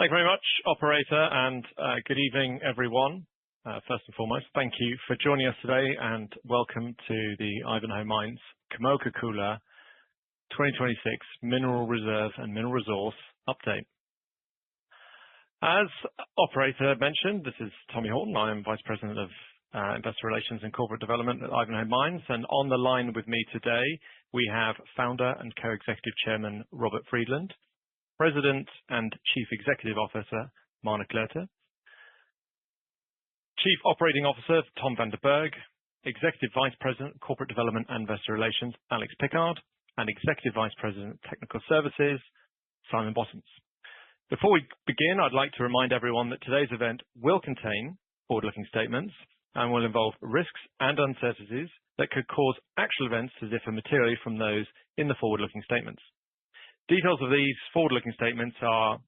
Thank you very much, operator, and good evening, everyone. First and foremost, thank you for joining us today, and welcome to the Ivanhoe Mines Kamoa-Kakula 2026 Mineral Reserve and Mineral Resource Update. As operator mentioned, this is Tommy Horton. I am Vice President of Investor Relations and Corporate Development at Ivanhoe Mines, and on the line with me today, we have Founder and Co-Executive Chairman Robert Friedland, President and Chief Executive Officer Marna Cloete, Chief Operating Officer Tom van der Berg, Executive Vice President Corporate Development and Investor Relations Alex Pickard, and Executive Vice President Technical Services Simon Bottoms. Before we begin, I'd like to remind everyone that today's event will contain forward-looking statements and will involve risks and uncertainties that could cause actual events to differ materially from those in the forward-looking statements. Details of these forward-looking statements are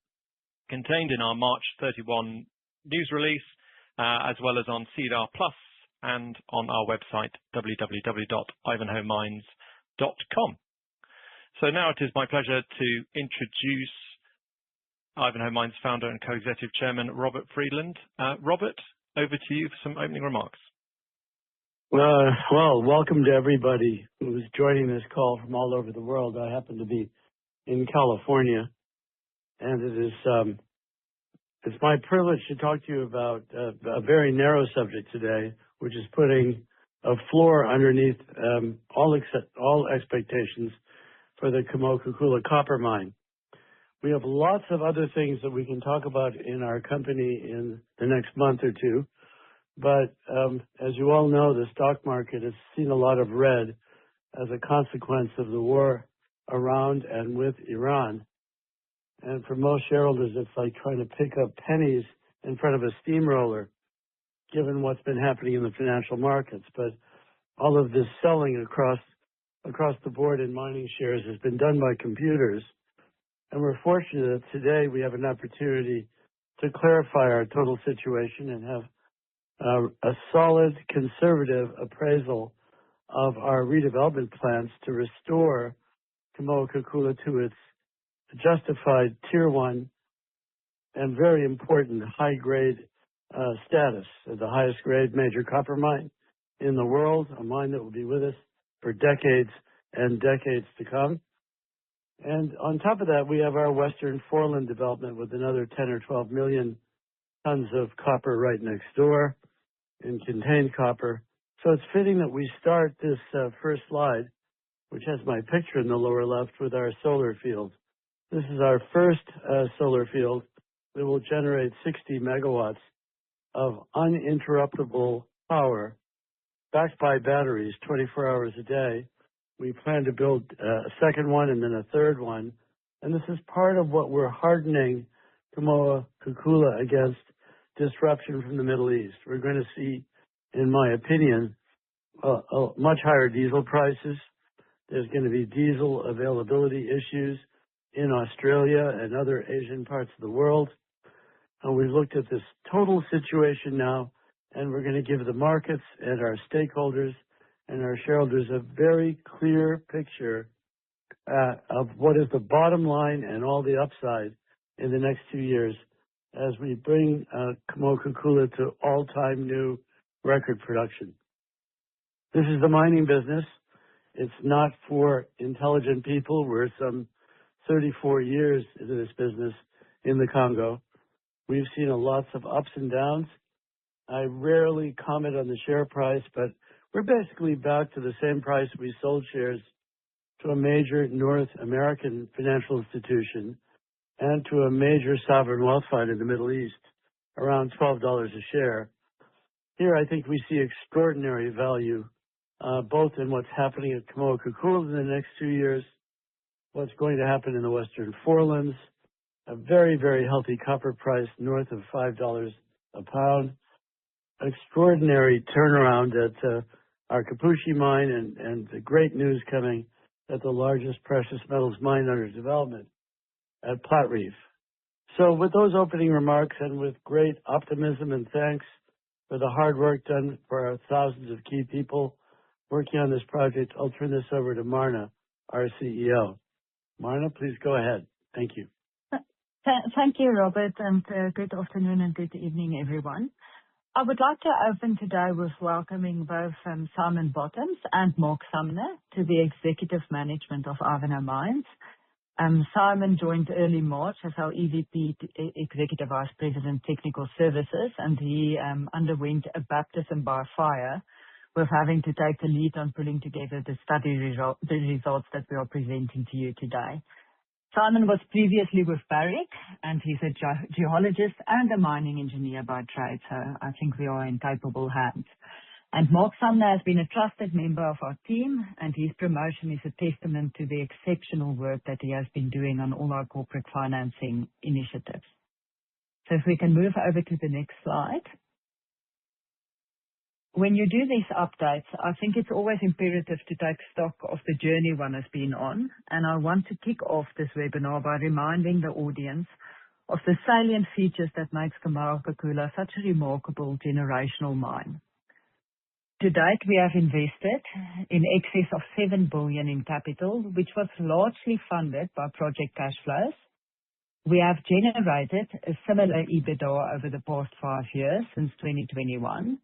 contained in our March 31 news release, as well as on SEDAR+ and on our website, www.ivanhoemines.com. So now it is my pleasure to introduce Ivanhoe Mines Founder and Co-Executive Chairman Robert Friedland. Robert, over to you for some opening remarks. Well, welcome to everybody who is joining this call from all over the world. I happen to be in California, and it's my privilege to talk to you about a very narrow subject today, which is putting a floor underneath all expectations for the Kamoa-Kakula copper mine. We have lots of other things that we can talk about in our company in the next month or two, but as you all know, the stock market has seen a lot of red as a consequence of the war around and with Iran. And for most shareholders, it's like trying to pick up pennies in front of a steamroller, given what's been happening in the financial markets. But all of this selling across the board in mining shares has been done by computers. And we're fortunate that today we have an opportunity to clarify our total situation and have a solid, conservative appraisal of our redevelopment plans to restore Kamoa-Kakula to its justified Tier 1 and very important high-grade status as the highest-grade major copper mine in the world, a mine that will be with us for decades and decades to come. And on top of that, we have our Western Foreland development with another 10 or 12 million tons of copper right next door in contained copper. So it's fitting that we start this first slide, which has my picture in the lower left, with our solar field. This is our first solar field that will generate 60 megawatts of uninterruptible power backed by batteries 24 hours a day. We plan to build a second one and then a third one. And this is part of what we're hardening Kamoa-Kakula against disruption from the Middle East. We're going to see, in my opinion, much higher diesel prices. There's going to be diesel availability issues in Australia and other Asian parts of the world. And we've looked at this total situation now, and we're going to give the markets and our stakeholders and our shareholders a very clear picture of what is the bottom line and all the upside in the next 2 years as we bring Kamoa-Kakula to all-time new record production. This is the mining business. It's not for intelligent people. We're some 34 years into this business in the Congo. We've seen lots of ups and downs. I rarely comment on the share price, but we're basically back to the same price we sold shares to a major North American financial institution and to a major sovereign wealth fund in the Middle East, around $12 a share. Here, I think we see extraordinary value, both in what's happening at Kamoa-Kakula in the next 2 years, what's going to happen in the Western Forelands, a very, very healthy copper price north of $5 a pound, extraordinary turnaround at our Kipushi mine, and the great news coming at the largest precious metals mine under development at Platreef. So with those opening remarks and with great optimism and thanks for the hard work done for our thousands of key people working on this project, I'll turn this over to Marna, our CEO. Marna, please go ahead. Thank you. Thank you, Robert, and good afternoon and good evening, everyone. I would like to open today with welcoming both Simon Bottoms and Mark Sumner to the executive management of Ivanhoe Mines. Simon joined early March as our EVP, Executive Vice President, Technical Services, and he underwent a baptism by fire with having to take the lead on pulling together the the results that we are presenting to you today. Simon was previously with Barrick, and he's a geologist and a mining engineer by trade, so I think we are in capable hands. And Mark Sumner has been a trusted member of our team, and his promotion is a testament to the exceptional work that he has been doing on all our corporate financing initiatives. So if we can move over to the next slide. When you do these updates, I think it's always imperative to take stock of the journey one has been on, and I want to kick off this webinar by reminding the audience of the salient features that makes Kamoa-Kakula such a remarkable generational mine. To date, we have invested in excess of 7 billion in capital, which was largely funded by project cash flows. We have generated a similar EBITDA over the past 5 years since 2021.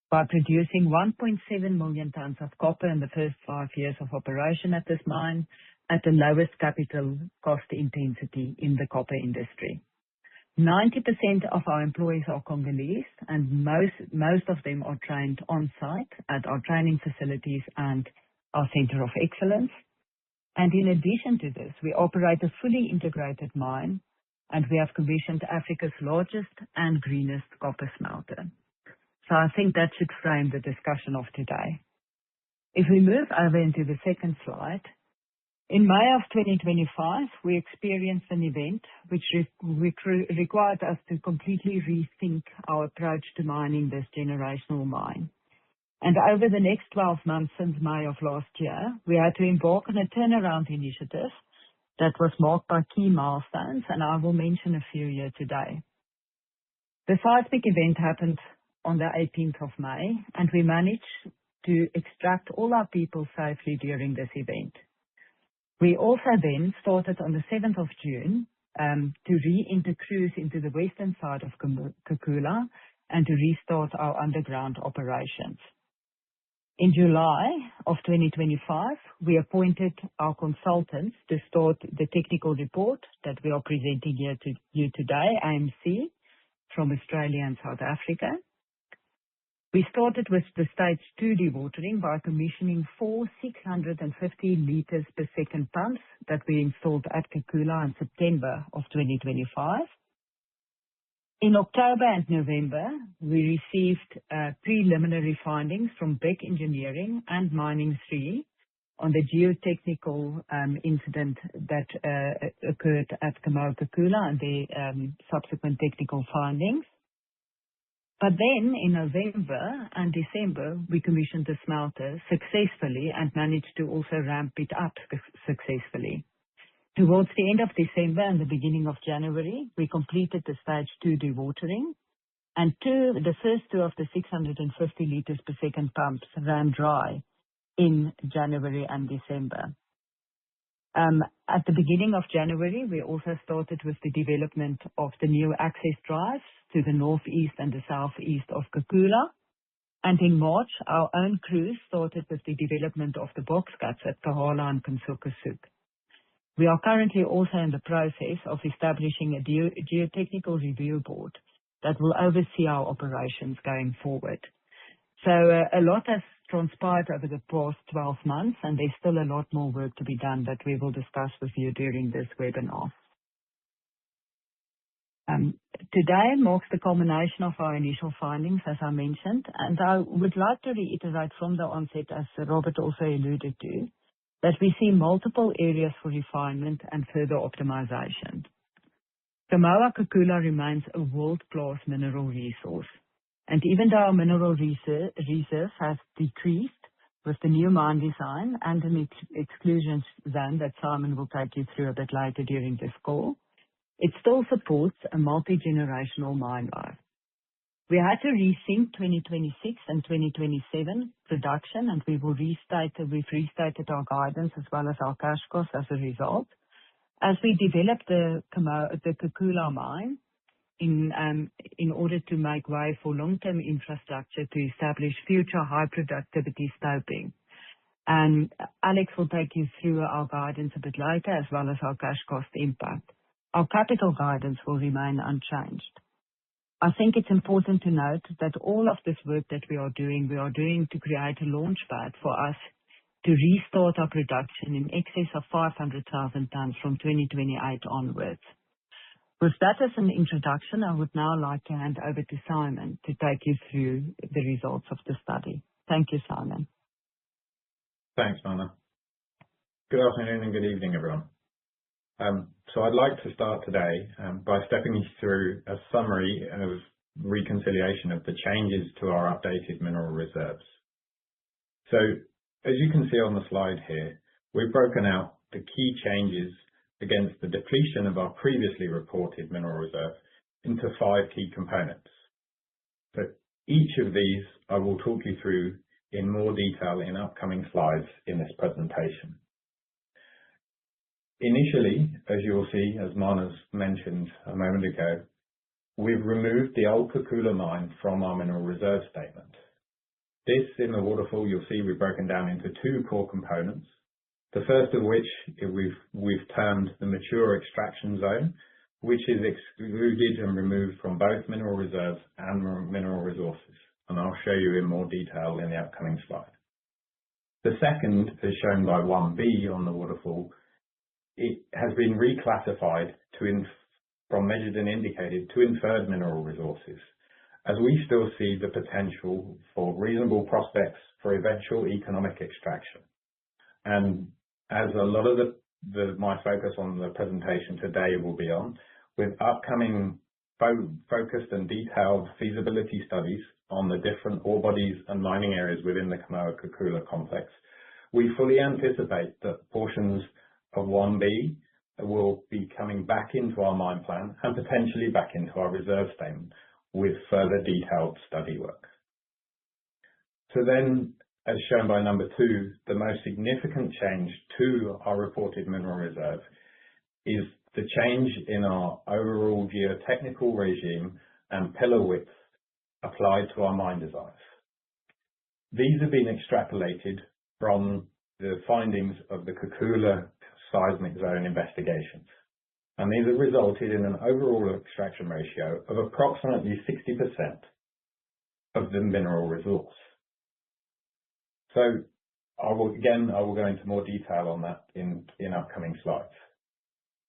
By producing 1.7 million tons of copper in the first 5 years of operation at this mine at the lowest capital cost intensity in the copper industry. 90% of our employees are Congolese, and most of them are trained on-site at our training facilities and our Center of Excellence. And in addition to this, we operate a fully integrated mine, and we have commissioned Africa's largest and greenest copper smelter. So I think that should frame the discussion of today. If we move over into the second slide, in May of 2025, we experienced an event which required us to completely rethink our approach to mining this generational mine. And over the next 12 months since May of last year, we had to embark on a turnaround initiative that was marked by key milestones, and I will mention a few here today. The seismic event happened on the 18th of May, and we managed to extract all our people safely during this event. We also then started on the 7th of June to re-enter crews into the western side of Kakula and to restart our underground operations. In July of 2025, we appointed our consultants to start the technical report that we are presenting here to you today, AMC, from Australia and South Africa. We started with the stage 2 dewatering by commissioning 4 650 liters per second pumps that we installed at Kakula in September of 2025. In October and November, we received preliminary findings from Beck Engineering and Mining 3 on the geotechnical incident that occurred at Kamoa-Kakula and the subsequent technical findings. But then in November and December, we commissioned the smelter successfully and managed to also ramp it up successfully. Towards the end of December and the beginning of January, we completed the stage 2 dewatering, and the first 2 of the 650 liters per second pumps ran dry in January and December. At the beginning of January, we also started with the development of the new access drives to the northeast and the southeast of Kakula. And in March, our own crews started with the development of the box cuts at Kahala and Kansukasuk. We are currently also in the process of establishing a geotechnical review board that will oversee our operations going forward. So a lot has transpired over the past 12 months, and there's still a lot more work to be done that we will discuss with you during this webinar. Today marks the culmination of our initial findings, as I mentioned, and I would like to reiterate from the onset, as Robert also alluded to, that we see multiple areas for refinement and further optimization. Kamoa-Kakula remains a world-class mineral resource, and even though our mineral reserve has decreased with the new mine design and an exclusion zone that Simon will take you through a bit later during this call, it still supports a multi-generational mine life. We had to rethink 2026 and 2027 production, and we've restated our guidance as well as our cash costs as a result. As we develop the Kakula mine in order to make way for long-term infrastructure to establish future high productivity stoping. And Alex will take you through our guidance a bit later, as well as our cash cost impact. Our capital guidance will remain unchanged. I think it's important to note that all of this work that we are doing to create a launchpad for us to restart our production in excess of 500,000 tons from 2028 onwards. With that as an introduction, I would now like to hand over to Simon to take you through the results of the study. Thank you, Simon. Thanks, Mana. Good afternoon and good evening, everyone. So I'd like to start today by stepping you through a summary of reconciliation of the changes to our updated mineral reserves. So as you can see on the slide here, we've broken out the key changes against the depletion of our previously reported mineral reserve into 5 key components. So each of these I will talk you through in more detail in upcoming slides in this presentation. Initially, as you will see, as Mana's mentioned a moment ago, we've removed the old Kakula mine from our mineral reserve statement. This, in the waterfall, you'll see we've broken down into 2 core components. The first of which we've termed the mature extraction zone, which is excluded and removed from both mineral reserves and mineral resources. And I'll show you in more detail in the upcoming slide. The second, as shown by 1B on the waterfall, it has been reclassified from measured and indicated to inferred mineral resources, as we still see the potential for reasonable prospects for eventual economic extraction. And as a lot of my focus on the presentation today will be on, with upcoming focused and detailed feasibility studies on the different ore bodies and mining areas within the Kamoa-Kakula complex, we fully anticipate that portions of 1B will be coming back into our mine plan and potentially back into our reserve statement with further detailed study work. So then, as shown by number 2, the most significant change to our reported mineral reserve is the change in our overall geotechnical regime and pillar width applied to our mine designs. These have been extrapolated from the findings of the Kakula seismic zone investigations, and these have resulted in an overall extraction ratio of approximately 60% of the mineral resource. So I will go into more detail on that in upcoming slides.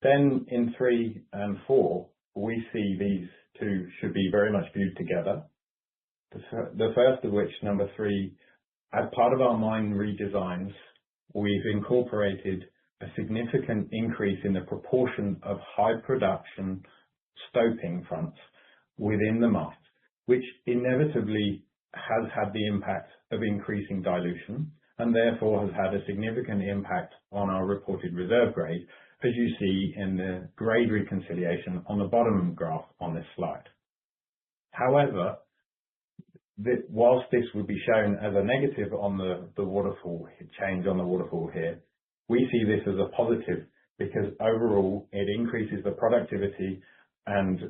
Then in 3 and 4, we see these 2 should be very much viewed together. The first of which, number 3, as part of our mine redesigns, we've incorporated a significant increase in the proportion of high production stoping fronts within the mine, which inevitably has had the impact of increasing dilution and therefore has had a significant impact on our reported reserve grade, as you see in the grade reconciliation on the bottom graph on this slide. However, whilst this would be shown as a negative on the waterfall change on the waterfall here, we see this as a positive because overall it increases the productivity and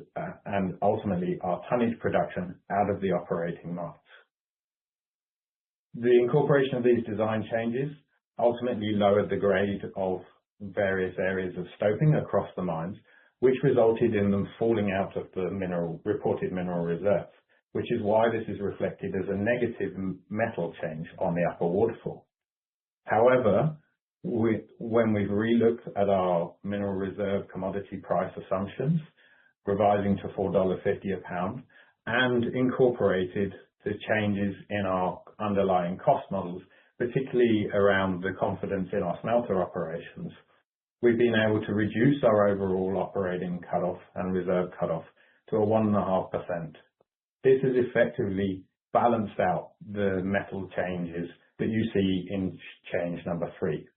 ultimately our tonnage production out of the operating mines. The incorporation of these design changes ultimately lowered the grade of various areas of stoping across the mines, which resulted in them falling out of the reported mineral reserve, which is why this is reflected as a negative metal change on the upper waterfall. However, when we've relooked at our mineral reserve commodity price assumptions, revising to $4.50 a pound, and incorporated the changes in our underlying cost models, particularly around the confidence in our smelter operations, we've been able to reduce our overall operating cutoff and reserve cutoff to a 1.5%. This has effectively balanced out the metal changes that you see in change number 3.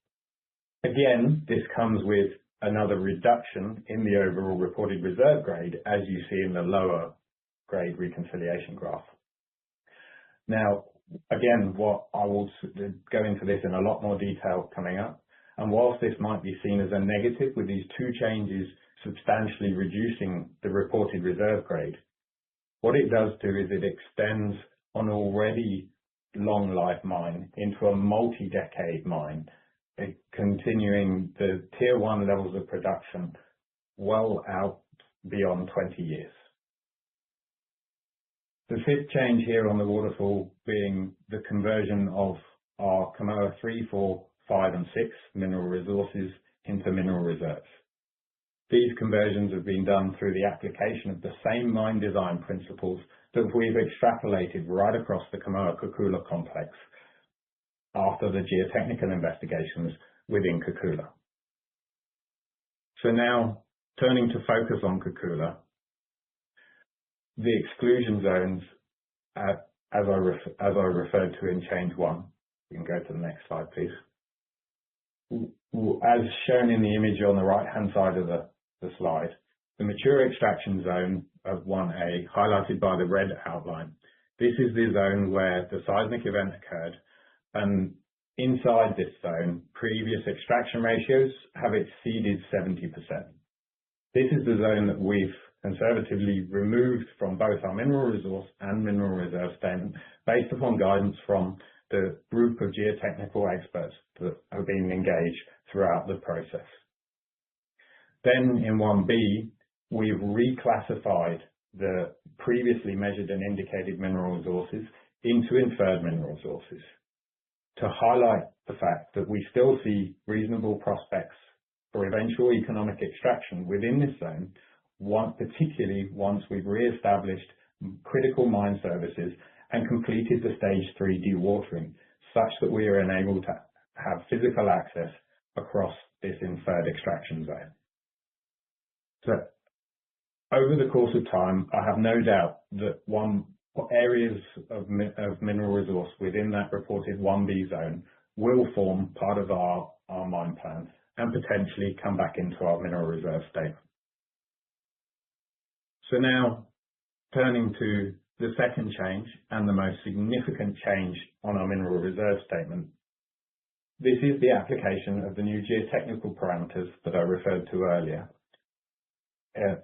Again, this comes with another reduction in the overall reported reserve grade, as you see in the lower grade reconciliation graph. Now, again, what I will go into this in a lot more detail coming up, And whilst this might be seen as a negative, with these two changes substantially reducing the reported reserve grade, what it does do is it extends an already long life mine into a multi-decade mine, continuing the tier 1 levels of production well out beyond 20 years. The fifth change here on the waterfall being the conversion of our Kamoa 3, 4, 5 and 6 mineral resources into mineral reserves. These conversions have been done through the application of the same mine design principles that we've extrapolated right across the Kamoa-Kakula complex after the geotechnical investigations within Kakula. So now, turning to focus on Kakula, the exclusion zones, as I referred to in change 1, we can go to the next slide, please. As shown in the image on the right-hand side of the slide, the mature extraction zone of 1A, highlighted by the red outline. This is the zone where the seismic event occurred, and inside this zone, previous extraction ratios have exceeded 70%. This is the zone that we've conservatively removed from both our mineral resource and mineral reserve statement based upon guidance from the group of geotechnical experts that have been engaged throughout the process. Then in 1B, we've reclassified the previously measured and indicated mineral resources into inferred mineral resources to highlight the fact that we still see reasonable prospects for eventual economic extraction within this zone, particularly once we've re-established critical mine services and completed the stage 3 dewatering, such that we are enabled to have physical access across this inferred extraction zone. So, over the course of time, I have no doubt that areas of mineral resource within that reported 1B zone will form part of our mine plans and potentially come back into our mineral reserve statement. So now, turning to the second change and the most significant change on our mineral reserve statement, this is the application of the new geotechnical parameters that I referred to earlier.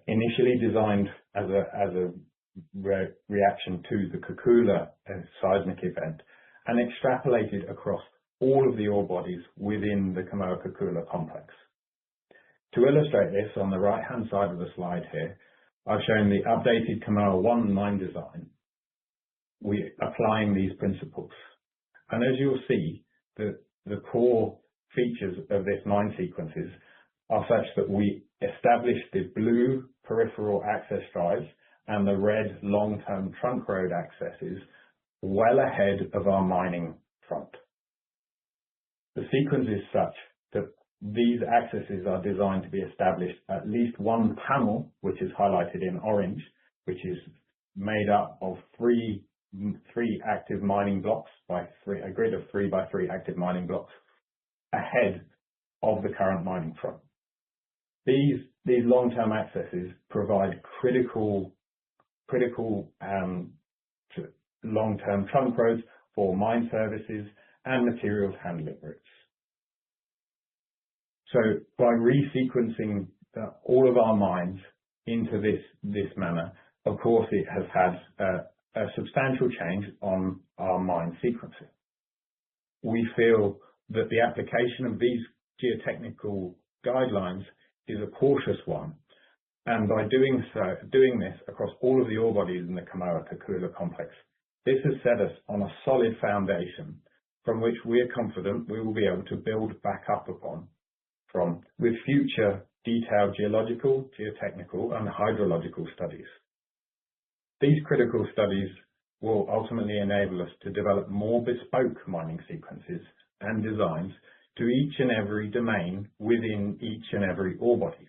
Initially designed as a reaction to the Kakula seismic event and extrapolated across all of the ore bodies within the Kamoa-Kakula complex. To illustrate this, on the right-hand side of the slide here, I've shown the updated Kamoa 1 mine design. We're applying these principles. And as you'll see, the core features of this mine sequences are such that we establish the blue peripheral access drives and the red long-term trunk road accesses well ahead of our mining front. The sequence is such that these accesses are designed to be established at least one panel, which is highlighted in orange, which is made up of three active mining blocks a grid of 3 by 3 active mining blocks ahead of the current mining front. These long-term accesses provide critical long-term trunk roads for mine services and materials handling routes. So by resequencing all of our mines into this manner, of course it has had a substantial change on our mine sequencing. We feel that the application of these geotechnical guidelines is a cautious one, and by doing this across all of the ore bodies in the Kamoa-Kakula complex, this has set us on a solid foundation from which we are confident we will be able to build back up upon with future detailed geological, geotechnical and hydrological studies. These critical studies will ultimately enable us to develop more bespoke mining sequences and designs to each and every domain within each and every ore body,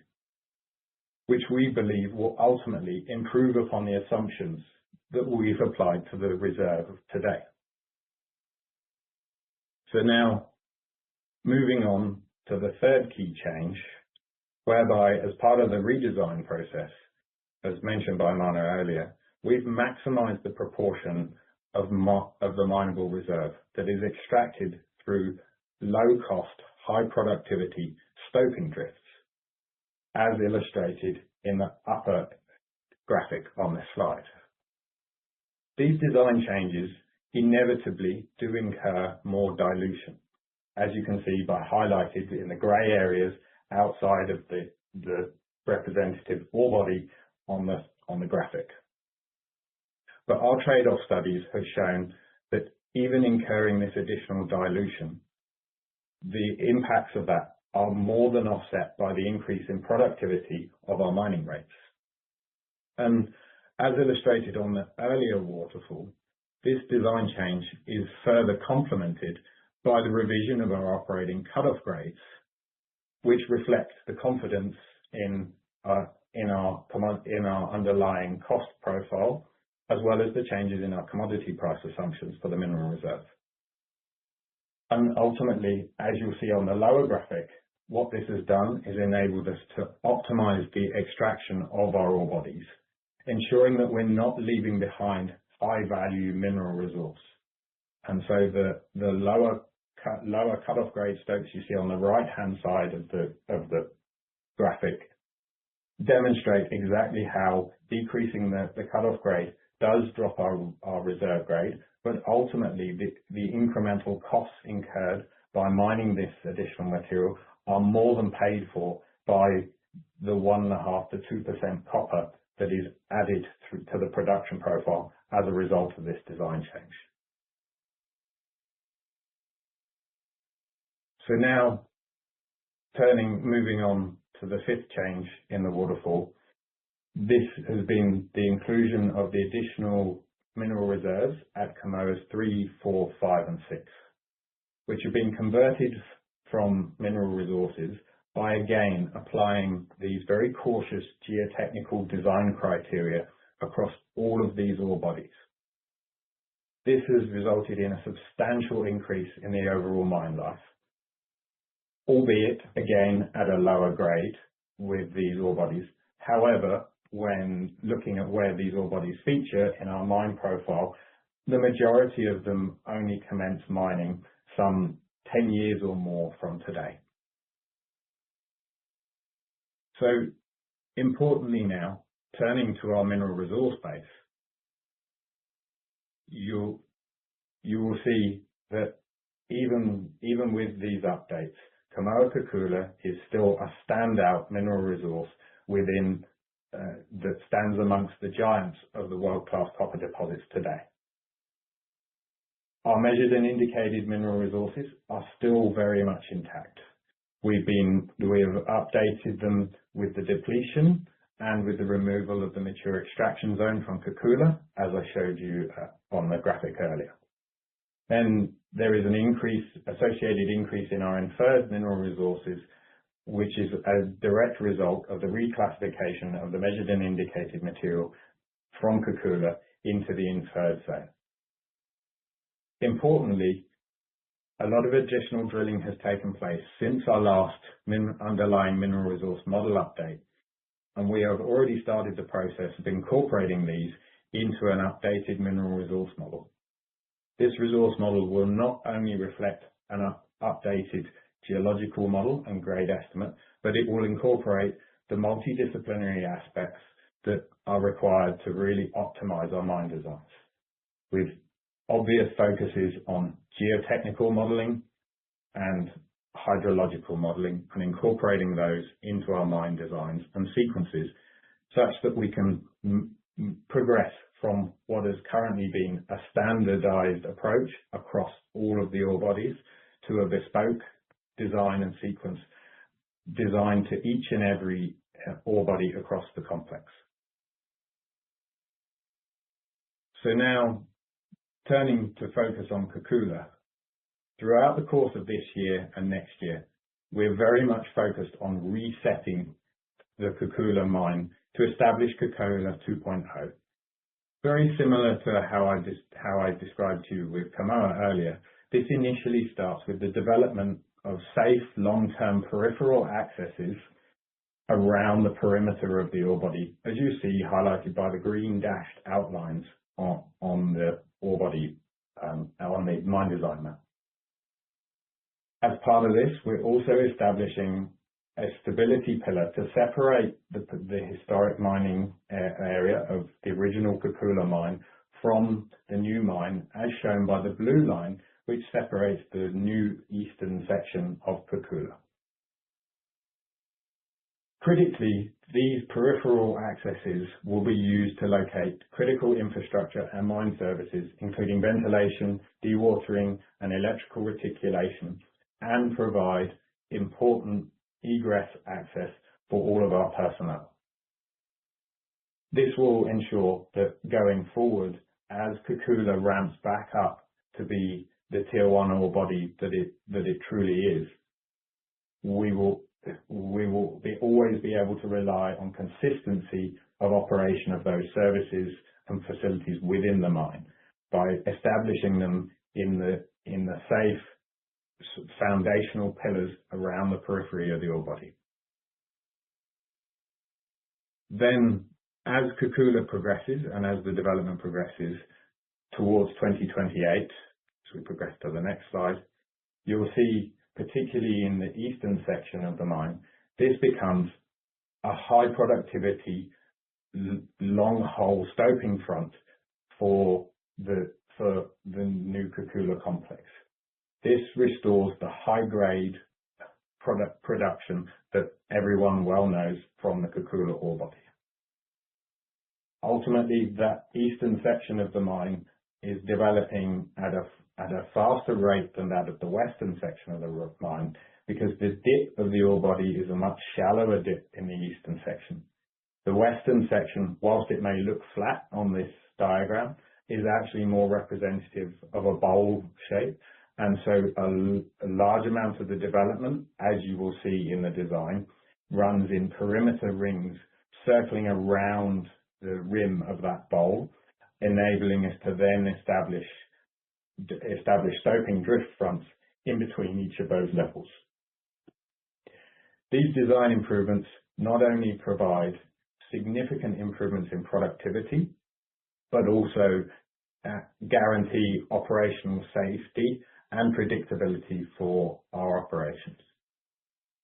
which we believe will ultimately improve upon the assumptions that we've applied to the reserve today. So now, moving on to the third key change, whereby as part of the redesign process, as mentioned by Mana earlier, we've maximized the proportion of the mineable reserve that is extracted through low-cost, high productivity stoping drifts, as illustrated in the upper graphic on this slide. These design changes inevitably do incur more dilution, as you can see by highlighted in the grey areas outside of the representative ore body on the graphic. But our trade-off studies have shown that even incurring this additional dilution, the impacts of that are more than offset by the increase in productivity of our mining rates. And as illustrated on the earlier waterfall, this design change is further complemented by the revision of our operating cut-off grades, which reflects the confidence in our underlying cost profile, as well as the changes in our commodity price assumptions for the mineral reserve. And ultimately, as you'll see on the lower graphic, what this has done is enabled us to optimize the extraction of our ore bodies, ensuring that we're not leaving behind high-value mineral resource. And so the lower cut-off grade stopes you see on the right-hand side of the graphic demonstrate exactly how decreasing the cut-off grade does drop our reserve grade, but ultimately the incremental costs incurred by mining this additional material are more than paid for by the 1.5% to 2% copper that is added to the production profile as a result of this design change. So now moving on to the fifth change in the waterfall, this has been the inclusion of the additional mineral reserves at Kamoa's 3, 4, 5 and 6, which have been converted from mineral resources by again applying these very cautious geotechnical design criteria across all of these ore bodies. This has resulted in a substantial increase in the overall mine life, albeit again at a lower grade with these ore bodies. However, when looking at where these ore bodies feature in our mine profile, the majority of them only commence mining some 10 years or more from today. So importantly now, turning to our mineral resource base, you will see that even with these updates, Kamoa-Kakula is still a standout mineral resource within that stands amongst the giants of the world-class copper deposits today. Our measured and indicated mineral resources are still very much intact. We have updated them with the depletion and with the removal of the mature extraction zone from Kakula, as I showed you on the graphic earlier. Then there is an associated increase in our inferred mineral resources, which is a direct result of the reclassification of the measured and indicated material from Kakula into the inferred zone. Importantly, a lot of additional drilling has taken place since our last underlying mineral resource model update, and we have already started the process of incorporating these into an updated mineral resource model. This resource model will not only reflect an updated geological model and grade estimate, but it will incorporate the multidisciplinary aspects that are required to really optimize our mine designs, with obvious focuses on geotechnical modeling and hydrological modeling, and incorporating those into our mine designs and sequences such that we can progress from what has currently been a standardized approach across all of the ore bodies to a bespoke design and sequence designed to each and every ore body across the complex. So now, turning to focus on Kakula, throughout the course of this year and next year, we're very much focused on resetting the Kakula mine to establish Kakula 2.0. Very similar to how I described to you with Kamoa earlier, this initially starts with the development of safe long-term peripheral accesses around the perimeter of the ore body, as you see highlighted by the green dashed outlines on the ore body on the mine design map. As part of this, we're also establishing a stability pillar to separate the historic mining area of the original Kakula mine from the new mine, as shown by the blue line, which separates the new eastern section of Kakula. Critically, these peripheral accesses will be used to locate critical infrastructure and mine services, including ventilation, dewatering, and electrical reticulation, and provide important egress access for all of our personnel. This will ensure that going forward, as Kakula ramps back up to be the Tier 1 ore body that it truly is, we will always be able to rely on consistency of operation of those services and facilities within the mine by establishing them in the safe foundational pillars around the periphery of the ore body. Then, as Kakula progresses and as the development progresses towards 2028, as we progress to the next slide, you'll see, particularly in the eastern section of the mine, this becomes a high productivity, long hole stoping front for the new Kakula complex. This restores the high grade production that everyone well knows from the Kakula ore body. Ultimately, that eastern section of the mine is developing at a faster rate than that of the western section of the mine, because the dip of the ore body is a much shallower dip in the eastern section. The western section, whilst it may look flat on this diagram, is actually more representative of a bowl shape, and so a large amount of the development, as you will see in the design, runs in perimeter rings circling around the rim of that bowl, enabling us to then establish stoping drift fronts in between each of those levels. These design improvements not only provide significant improvements in productivity, but also guarantee operational safety and predictability for our operations.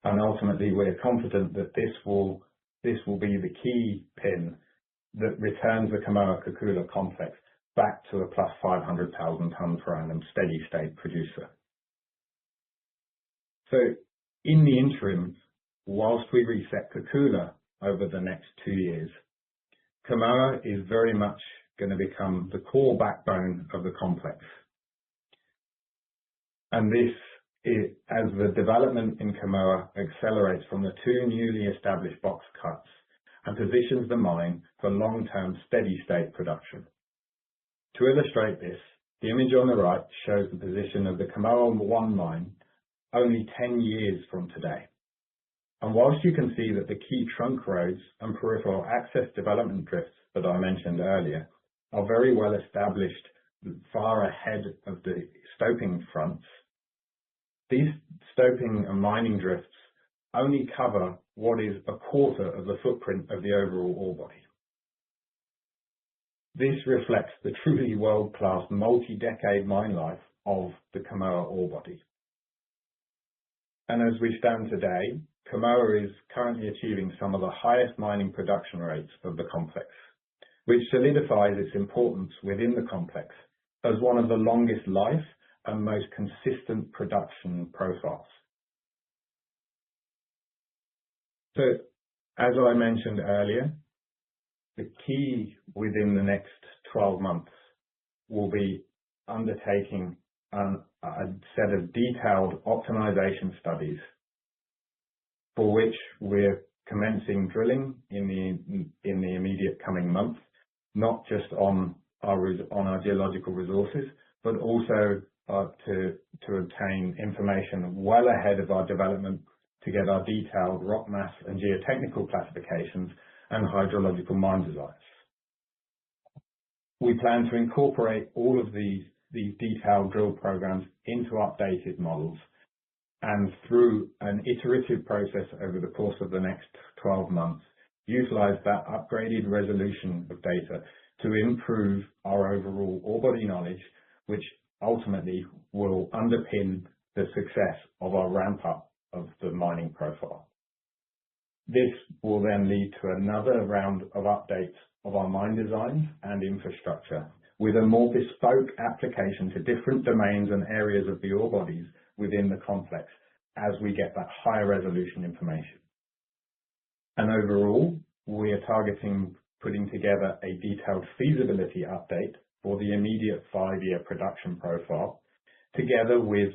And ultimately, we're confident that this will be the key pin that returns the Kamoa-Kakula complex back to a plus 500,000 tonnes per annum steady state producer. So in the interim, whilst we reset Kakula over the next 2 years, Kamoa is very much going to become the core backbone of the complex. And this is, as the development in Kamoa accelerates from the 2 newly established box cuts and positions the mine for long-term steady state production. To illustrate this, the image on the right shows the position of the Kamoa-1 mine only 10 years from today. And whilst you can see that the key trunk roads and peripheral access development drifts that I mentioned earlier are very well established far ahead of the stoping fronts, these stoping and mining drifts only cover what is a quarter of the footprint of the overall ore body. This reflects the truly world-class multi-decade mine life of the Kamoa ore body. And as we stand today, Kamoa is currently achieving some of the highest mining production rates of the complex, which solidifies its importance within the complex as one of the longest life and most consistent production profiles. So, as I mentioned earlier, the key within the next 12 months will be undertaking a set of detailed optimization studies for which we're commencing drilling in the immediate coming months, not just on our geological resources, but also to obtain information well ahead of our development to get our detailed rock mass and geotechnical classifications and hydrological mine designs. We plan to incorporate all of these detailed drill programs into updated models, and through an iterative process over the course of the next 12 months, utilize that upgraded resolution of data to improve our overall ore body knowledge, which ultimately will underpin the success of our ramp up of the mining profile. This will then lead to another round of updates of our mine design and infrastructure with a more bespoke application to different domains and areas of the ore bodies within the complex as we get that higher resolution information. And overall, we are targeting putting together a detailed feasibility update for the immediate 5-year production profile, together with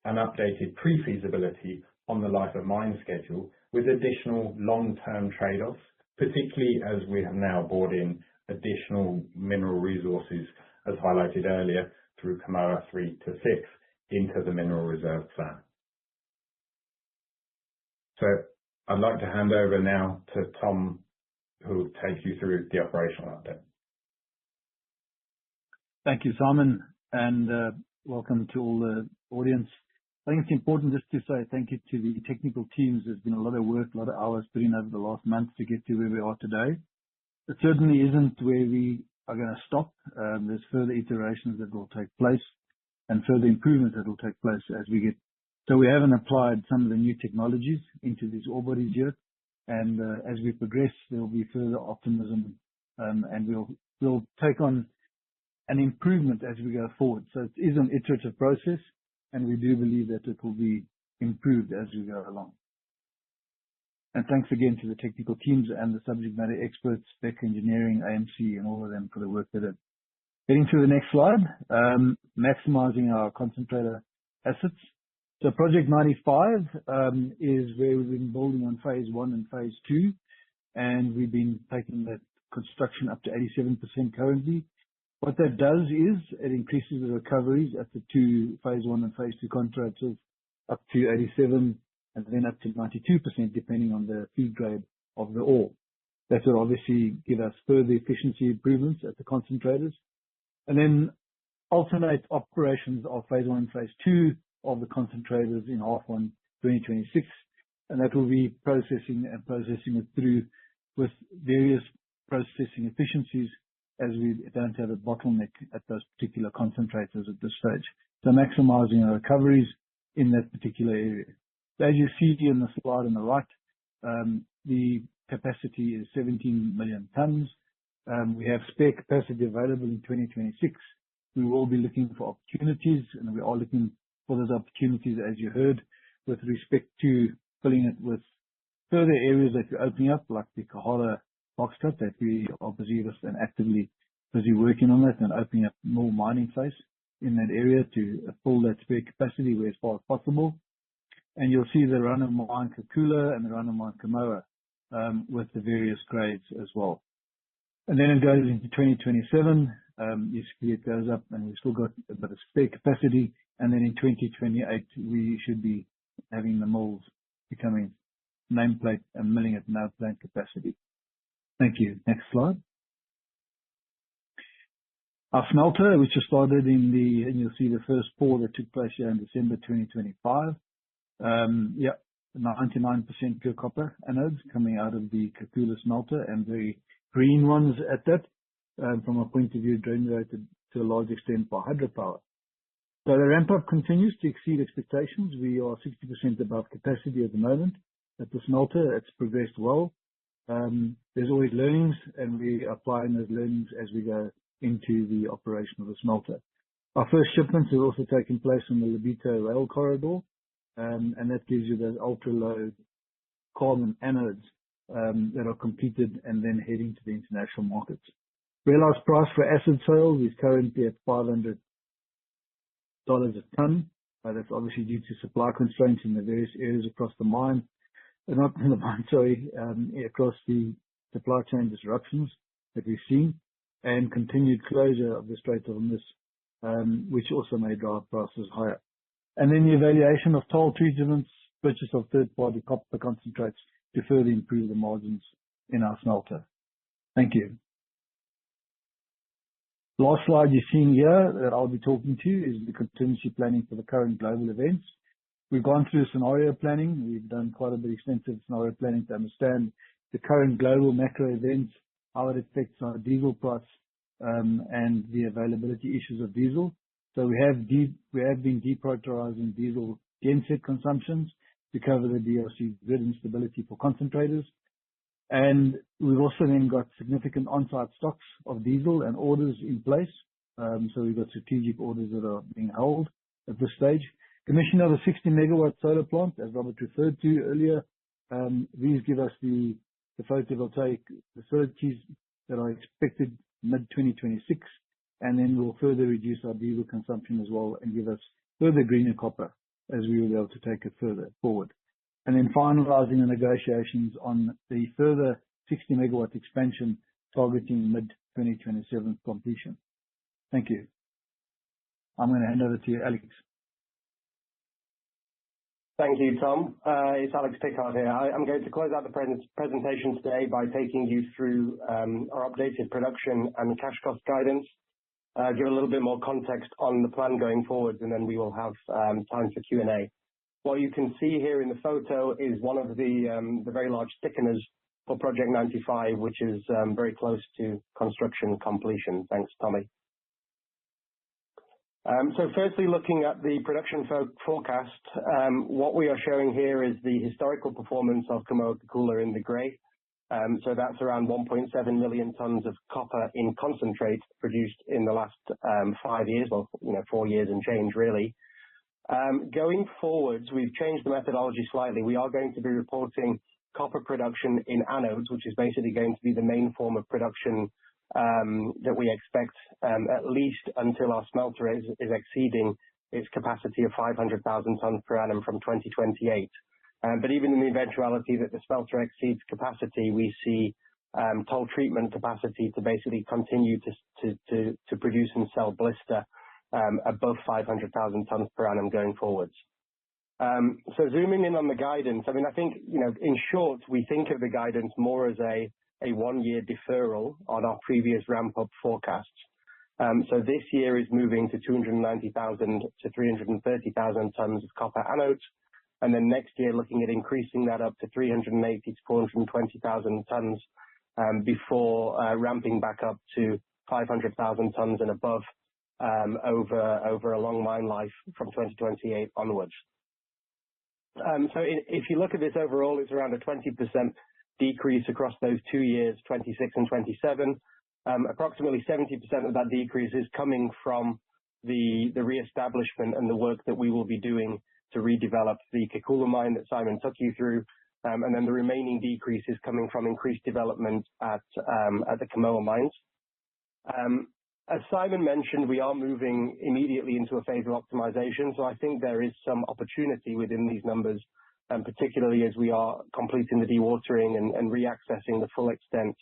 an updated pre-feasibility on the life of mine schedule with additional long-term trade-offs, particularly as we have now brought in additional mineral resources, as highlighted earlier, through Kamoa 3 to 6 into the mineral reserve plan. So I'd like to hand over now to Tom, who will take you through the operational update. Thank you, Simon, and welcome to all the audience. I think it's important just to say thank you to the technical teams. There's been a lot of work, a lot of hours put in over the last month to get to where we are today. It certainly isn't where we are going to stop. There's further iterations that will take place and further improvements that will take place as we get. So we haven't applied some of the new technologies into these ore bodies yet. And as we progress, there will be further optimism, and we'll take on an improvement as we go forward. So it is an iterative process, and we do believe that it will be improved as we go along. And thanks again to the technical teams and the subject matter experts, Spec Engineering, AMC, and all of them for the work they did. Getting to the next slide, maximizing our concentrator assets. So Project 95 is where we've been building on phase 1 and phase 2, and we've been taking that construction up to 87% currently. What that does is it increases the recoveries at the two phase 1 and phase 2 concentrators up to 87 and then up to 92% depending on the feed grade of the ore. That will obviously give us further efficiency improvements at the concentrators. And then alternate operations of phase 1 and phase 2 of the concentrators in half 1 2026, and that will be processing it through with various processing efficiencies as we don't have a bottleneck at those particular concentrators at this stage. So maximizing our recoveries in that particular area. So as you see in the slide on the right, the capacity is 17 million tons. We have spare capacity available in 2026. We will be looking for opportunities, and we are looking for those opportunities, as you heard, with respect to filling it with further areas that we're opening up, like the Kahala box cut that we are busy with and actively busy working on that and opening up more mining face in that area to fill that spare capacity where as far as possible. And you'll see the run of mine Kakula and the run of mine Kamoa with the various grades as well. And then it goes into 2027. You see it goes up, and we've still got a bit of spare capacity. And then in 2028, we should be having the mills becoming nameplate and milling at nameplate capacity. Thank you. Next slide. Our smelter, which was started and you'll see the first pour that took place here in December 2025. 99% pure copper anodes coming out of the Kakula smelter, and the green ones at that, from a point of view generated to a large extent by hydropower. So the ramp up continues to exceed expectations. We are 60% above capacity at the moment at the smelter. It's progressed well. There's always learnings, and we are applying those learnings as we go into the operation of the smelter. Our first shipments have also taken place on the Lobito rail corridor, and that gives you those ultra-low carbon anodes that are completed and then heading to the international markets. Realized price for acid sales is currently at $500 a ton. That's obviously due to supply constraints in the various areas across the mine. Not in the mine, sorry, across the supply chain disruptions that we've seen, and continued closure of the Strait of Hormuz, which also may drive prices higher. And then the evaluation of toll treatments, purchase of third-party copper concentrates to further improve the margins in our smelter. Thank you. Last slide you're seeing here that I'll be talking to is the contingency planning for the current global events. We've gone through scenario planning. We've done quite a bit of extensive scenario planning to understand the current global macro events, how it affects our diesel price, and the availability issues of diesel. So we have been deprioritizing diesel genset consumptions to cover the DRC grid instability for concentrators. And we've also then got significant on-site stocks of diesel and orders in place. So we've got strategic orders that are being held at this stage. Commission of a 60 megawatt solar plant, as Robert referred to earlier. These give us the photovoltaic facilities that are expected mid-2026, and then we'll further reduce our diesel consumption as well and give us further greener copper as we will be able to take it further forward. And then finalizing the negotiations on the further 60 megawatt expansion targeting mid-2027 completion. Thank you. I'm going to hand over to you, Alex. Thank you, Tom. It's Alex Pickard here. I'm going to close out the presentation today by taking you through our updated production and cash cost guidance, give a little bit more context on the plan going forward, and then we will have time for Q&A. What you can see here in the photo is one of the very large thickeners for Project 95, which is very close to construction completion. Thanks, Tommy. So firstly, looking at the production forecast, what we are showing here is the historical performance of Kamoa-Kakula in the grey. So that's around 1.7 million tons of copper in concentrate produced in the last 5 years, or 4 years and change really. Going forwards, we've changed the methodology slightly. We are going to be reporting copper production in anodes, which is basically going to be the main form of production that we expect at least until our smelter is exceeding its capacity of 500,000 tons per annum from 2028. But even in the eventuality that the smelter exceeds capacity, we see toll treatment capacity to basically continue to produce and sell blister above 500,000 tons per annum going forwards. So zooming in on the guidance, I mean, I think, in short, we think of the guidance more as a 1-year deferral on our previous ramp-up forecasts. So this year is moving to 290,000 to 330,000 tons of copper anodes, and then next year looking at increasing that up to 380 to 420,000 tons before ramping back up to 500,000 tons and above over a long mine life from 2028 onwards. So if you look at this overall, it's around a 20% decrease across those 2 years, 26 and 27. Approximately 70% of that decrease is coming from the re-establishment and the work that we will be doing to redevelop the Kakula mine that Simon took you through. And then the remaining decrease is coming from increased development at the Kamoa mines. As Simon mentioned, we are moving immediately into a phase of optimization. So I think there is some opportunity within these numbers, particularly as we are completing the dewatering and reaccessing the full extent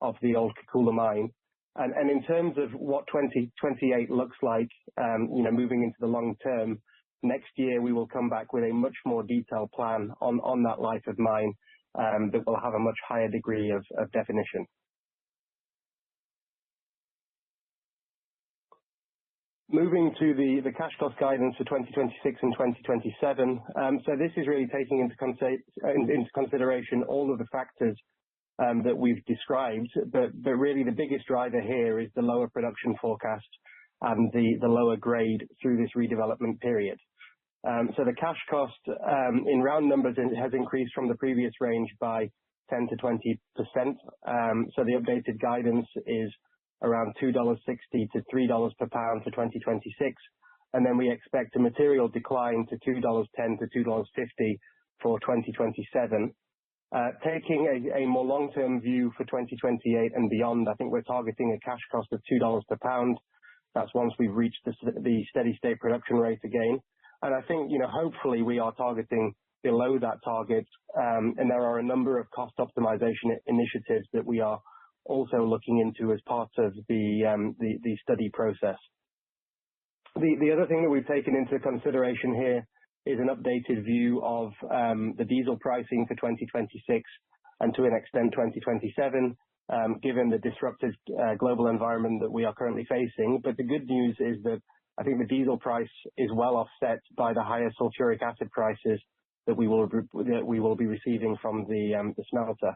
of the old Kakula mine. And in terms of what 2028 looks like, moving into the long term, next year we will come back with a much more detailed plan on that life of mine that will have a much higher degree of definition. Moving to the cash cost guidance for 2026 and 2027. So this is really taking into consideration all of the factors that we've described, but really the biggest driver here is the lower production forecast and the lower grade through this redevelopment period. So the cash cost in round numbers has increased from the previous range by 10 to 20%. So the updated guidance is around $2.60 to $3 per pound for 2026. And then we expect a material decline to $2.10 to $2.50 for 2027. Taking a more long-term view for 2028 and beyond, I think we're targeting a cash cost of $2 per pound. That's once we've reached the steady state production rate again. And I think, hopefully we are targeting below that target. And there are a number of cost optimization initiatives that we are also looking into as part of the study process. The other thing that we've taken into consideration here is an updated view of the diesel pricing for 2026 and to an extent 2027, given the disrupted global environment that we are currently facing. But the good news is that I think the diesel price is well offset by the higher sulfuric acid prices that we will be receiving from the smelter.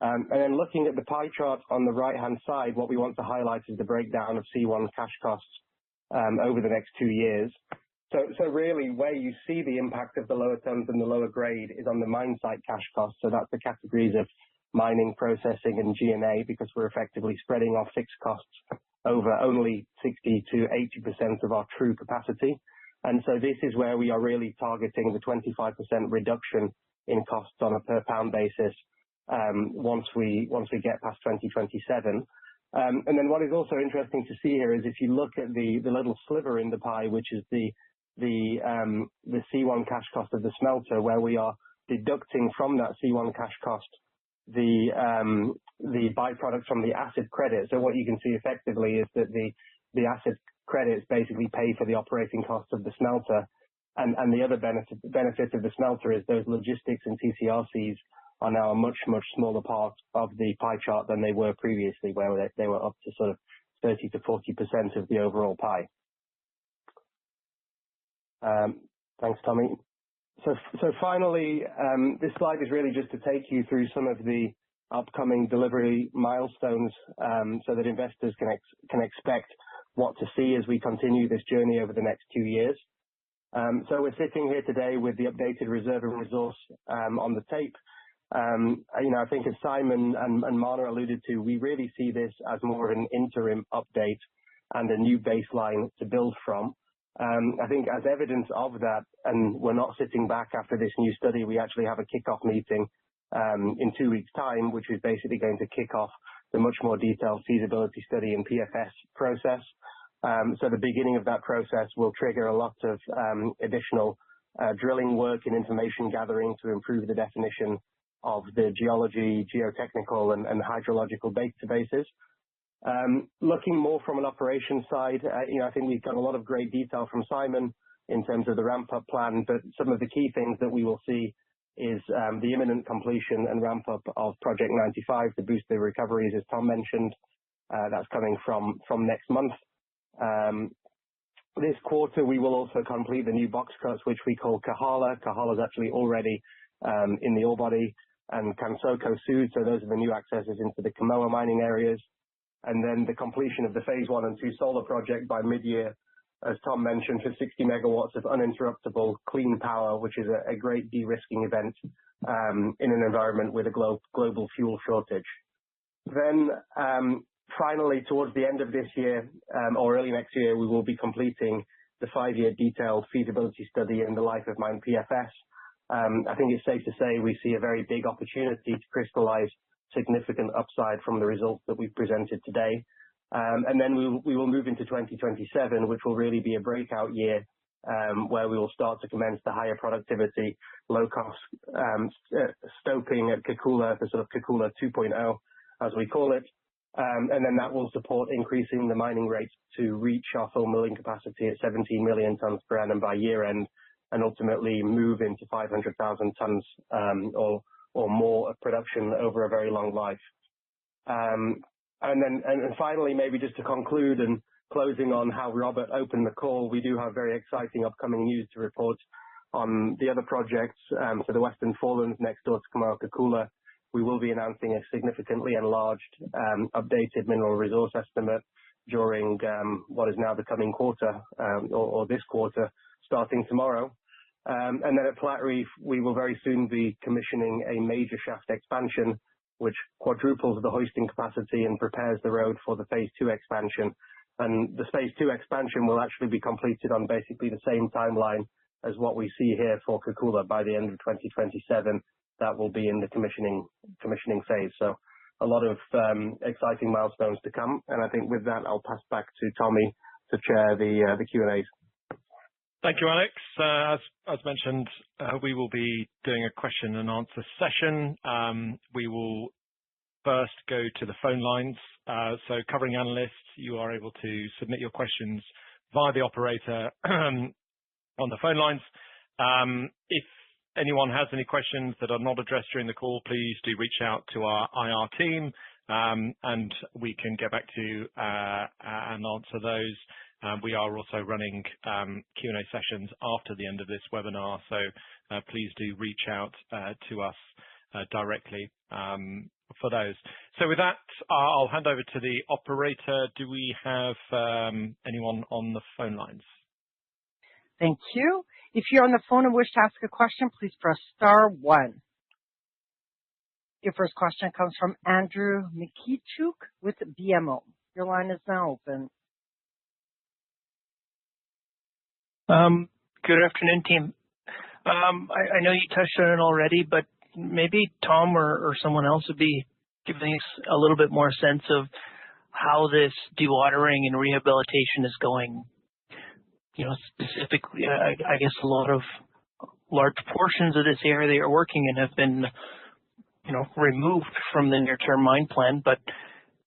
And then looking at the pie chart on the right-hand side, what we want to highlight is the breakdown of C1 cash costs over the next 2 years. So really, where you see the impact of the lower tons and the lower grade is on the mine site cash costs. So that's the categories of mining, processing, and G&A, because we're effectively spreading our fixed costs over only 60 to 80% of our true capacity. And so this is where we are really targeting the 25% reduction in costs on a per pound basis once we get past 2027. And then what is also interesting to see here is if you look at the little sliver in the pie, which is the C1 cash cost of the smelter, where we are deducting from that C1 cash cost the byproducts from the acid credit. So what you can see effectively is that the acid credits basically pay for the operating costs of the smelter, and the other benefit of the smelter is those logistics and TCRCs are now a much smaller part of the pie chart than they were previously, where they were up to sort of 30 to 40% of the overall pie. Thanks, Tommy. So finally, this slide is really just to take you through some of the upcoming delivery milestones so that investors can expect what to see as we continue this journey over the next 2 years. So we're sitting here today with the updated reserve and resource on the tape. I think as Simon and Mana alluded to, we really see this as more of an interim update and a new baseline to build from. I think as evidence of that, and we're not sitting back after this new study, we actually have a kickoff meeting in 2 weeks' time, which is basically going to kick off the much more detailed feasibility study and PFS process. So the beginning of that process will trigger a lot of additional drilling work and information gathering to improve the definition of the geology, geotechnical, and hydrological databases. Looking more from an operations side, I think we've got a lot of great detail from Simon in terms of the ramp-up plan, but some of the key things that we will see is the imminent completion and ramp-up of Project 95 to boost the recoveries, as Tom mentioned. That's coming from next month. This quarter, we will also complete the new box cuts, which we call Kahala. Kahala is actually already in the ore body, and Kansoko Sud, so those are the new accesses into the Kamoa mining areas. And then the completion of the phase 1 and 2 solar project by mid-year, as Tom mentioned, for 60 megawatts of uninterruptible clean power, which is a great de-risking event in an environment with a global fuel shortage. Then finally, towards the end of this year or early next year, we will be completing the 5-year detailed feasibility study in the life of mine PFS. I think it's safe to say we see a very big opportunity to crystallize significant upside from the results that we've presented today. And then we will move into 2027, which will really be a breakout year where we will start to commence the higher productivity, low-cost stoping at Kakula, the sort of Kakula 2.0, as we call it. And then that will support increasing the mining rates to reach our full milling capacity at 17 million tons per annum by year end, and ultimately move into 500,000 tons or more of production over a very long life. And finally, maybe just to conclude and closing on how Robert opened the call, we do have very exciting upcoming news to report on the other projects. So the Western Forelands next door to Kamoa-Kakula, we will be announcing a significantly enlarged updated mineral resource estimate during what is now the coming quarter or this quarter, starting tomorrow. And then at Platreef, we will very soon be commissioning a major shaft expansion, which quadruples the hoisting capacity and prepares the road for the phase 2 expansion. And the phase 2 expansion will actually be completed on basically the same timeline as what we see here for Kakula by the end of 2027. That will be in the commissioning phase. So a lot of exciting milestones to come. And I think with that, I'll pass back to Tommy to chair the Q&As. Thank you, Alex. As mentioned, we will be doing a question and answer session. We will first go to the phone lines. So covering analysts, you are able to submit your questions via the operator on the phone lines. If anyone has any questions that are not addressed during the call, please do reach out to our IR team, and we can get back to you and answer those. We are also running Q&A sessions after the end of this webinar, so please do reach out to us directly for those. So with that, I'll hand over to the operator. Do we have anyone on the phone lines? Thank you. If you're on the phone and wish to ask a question, please press star one. Your first question comes from Andrew Mikichuk with BMO. Your line is now open. Good afternoon, team. I know you touched on it already, but maybe Tom or someone else would be giving us a little bit more sense of how this dewatering and rehabilitation is going. You know, specifically, I guess a lot of large portions of this area they are working in have been, removed from the near-term mine plan. But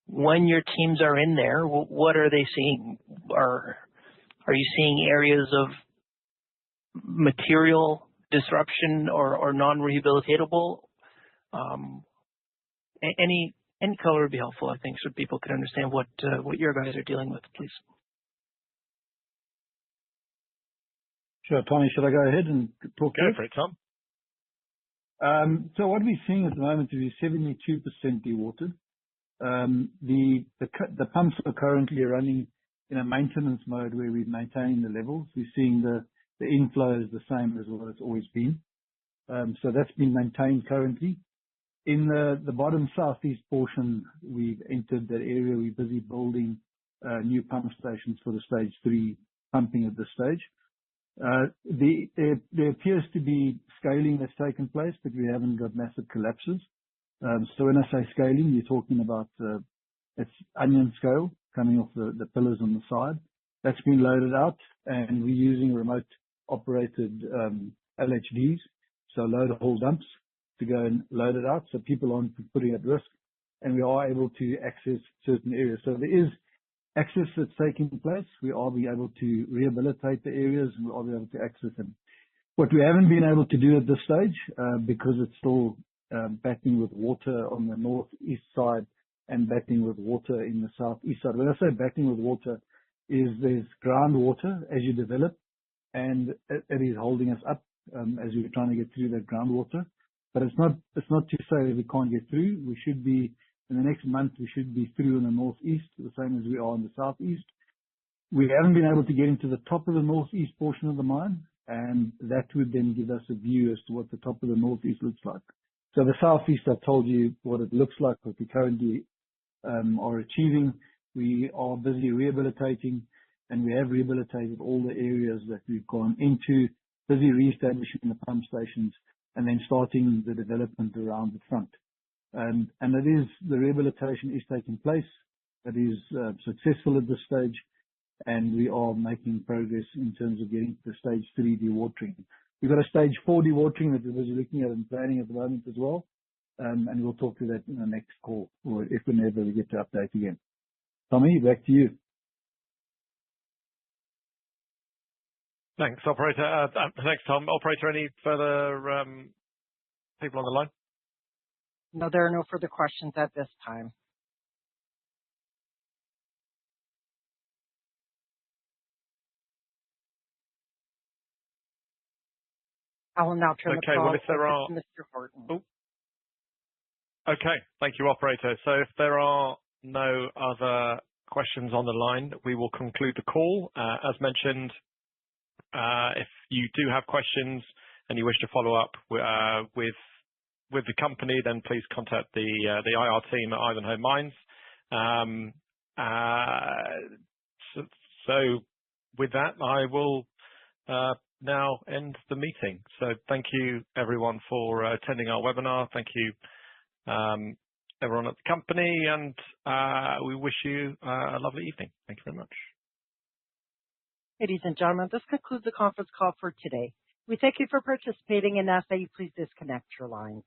when your teams are in there, what are they seeing? Are you seeing areas of material disruption or non-rehabilitatable? Any color would be helpful, I think, so people can understand what your guys are dealing with, please. Sure, Tommy, should I go ahead and talk? Go for it, Tom. So what we're seeing at the moment is 72% dewatered. The pumps are currently running in a maintenance mode where we're maintaining the levels. We're seeing the inflow is the same as what it's always been. So that's been maintained currently. In the bottom southeast portion, we've entered that area. We're busy building new pump stations for the stage 3 pumping at this stage. There appears to be scaling that's taken place, but we haven't got massive collapses. So when I say scaling, you're talking about it's onion scale coming off the pillars on the side. That's been loaded out, and we're using remote operated LHDs, so load hole dumps, to go and load it out so people aren't putting at risk, and we are able to access certain areas. So there is access that's taking place. We are be able to rehabilitate the areas, and we are be able to access them. What we haven't been able to do at this stage, because it's still battling with water on the northeast side and battling with water in the southeast side. When I say battling with water, is there's groundwater as you develop, and it is holding us up as we're trying to get through that groundwater. But it's not to say that we can't get through. We should be, in the next month, we should be through in the northeast, the same as we are in the southeast. We haven't been able to get into the top of the northeast portion of the mine, and that would then give us a view as to what the top of the northeast looks like. So the southeast, I told you what it looks like, what we currently are achieving. We are busy rehabilitating, and we have rehabilitated all the areas that we've gone into, busy re-establishing the pump stations, and then starting the development around the front. And the rehabilitation is taking place. It is successful at this stage, and we are making progress in terms of getting to stage 3 dewatering. We've got a stage 4 dewatering that we're busy looking at and planning at the moment as well, and we'll talk to that in the next call, or if whenever we get to update again. Tommy, back to you. Thanks, operator. Thanks, Tom. Operator, any further people on the line? No, there are no further questions at this time. I will now turn the call over to Mr. Horton. Oh. Okay, thank you, operator. So if there are no other questions on the line, we will conclude the call. As mentioned, if you do have questions and you wish to follow up with the company, then please contact the IR team at Ivanhoe Mines. So with that, I will now end the meeting. So thank you, everyone, for attending our webinar. Thank you, everyone at the company, and we wish you a lovely evening. Thank you very much. Ladies and gentlemen, this concludes the conference call for today. We thank you for participating and ask that you please disconnect your lines.